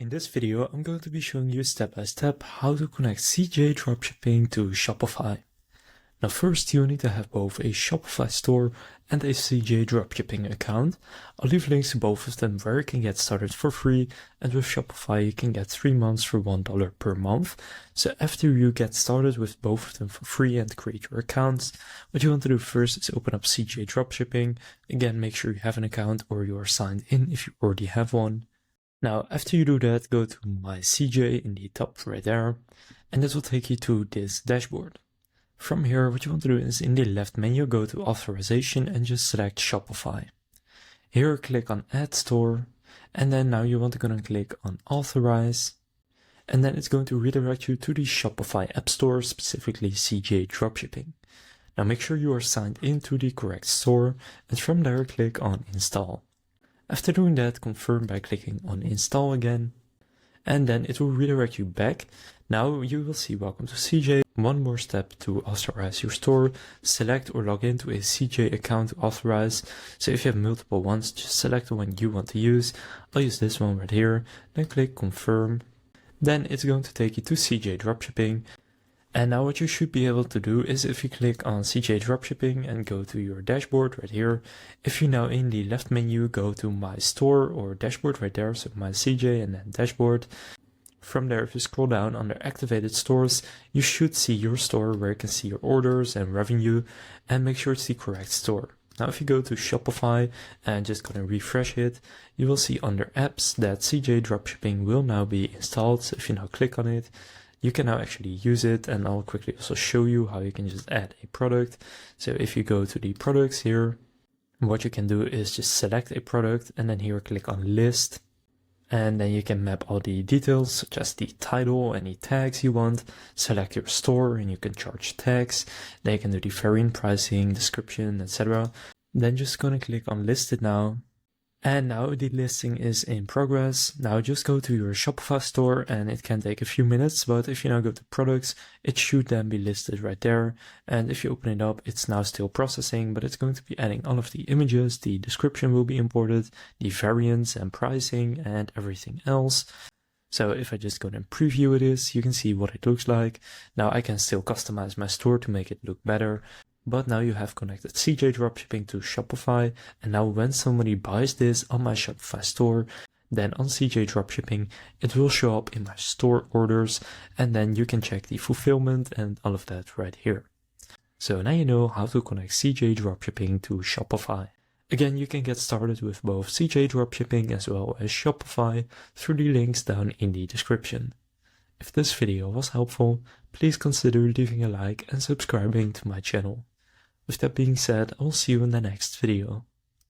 In this video, I'm going to be showing you step by step how to connect CJ Dropshipping to Shopify. Now first, you need to have both a Shopify store and a CJ Dropshipping account. I'll leave links to both of them where you can get started for free, and with Shopify you can get 3 months for $1 per month. So after you get started with both of them for free and create your accounts, what you want to do first is open up CJ Dropshipping. Again, make sure you have an account or you are signed in if you already have one. Now, after you do that, go to My CJ in the top right there, and this will take you to this dashboard. From here, what you want to do is in the left menu, go to Authorization and just select Shopify. Here, click on Add Store, and then now you want to go and click on Authorize, and then it's going to redirect you to the Shopify App Store, specifically CJ Dropshipping. Now make sure you are signed into the correct store, and from there, click on Install. After doing that, confirm by clicking on Install again, and then it will redirect you back. Now you will see Welcome to CJ. One more step to authorize your store. Select or log into a CJ account to authorize. So if you have multiple ones, just select the one you want to use. I'll use this one right here. Then click Confirm. Then it's going to take you to CJ Dropshipping. And now what you should be able to do is if you click on CJ Dropshipping and go to your dashboard right here, if you now in the left menu go to My Store or Dashboard right there, so My CJ and then Dashboard. From there, if you scroll down under Activated Stores, you should see your store where you can see your orders and revenue, and make sure it's the correct store. Now if you go to Shopify and just gonna refresh it, you will see under Apps that CJ Dropshipping will now be installed. So if you now click on it, you can now actually use it, and I'll quickly also show you how you can just add a product. So if you go to the products here, what you can do is just select a product and then here click on List. And then you can map all the details such as the title, any tags you want, select your store and you can charge tags. Then you can do the variant pricing, description, etc. Then just gonna click on List It Now. And now the listing is in progress. Now just go to your Shopify store and it can take a few minutes, but if you now go to products, it should then be listed right there. And if you open it up, it's now still processing, but it's going to be adding all of the images, the description will be imported, the variants and pricing and everything else. So if I just go and preview this, you can see what it looks like. Now I can still customize my store to make it look better. But now you have connected CJ Dropshipping to Shopify, and now when somebody buys this on my Shopify store, then on CJ Dropshipping, it will show up in my store orders, and then you can check the fulfillment and all of that right here. So now you know how to connect CJ Dropshipping to Shopify. Again, you can get started with both CJ Dropshipping as well as Shopify through the links down in the description. If this video was helpful, please consider leaving a like and subscribing to my channel. With that being said, I will see you in the next video.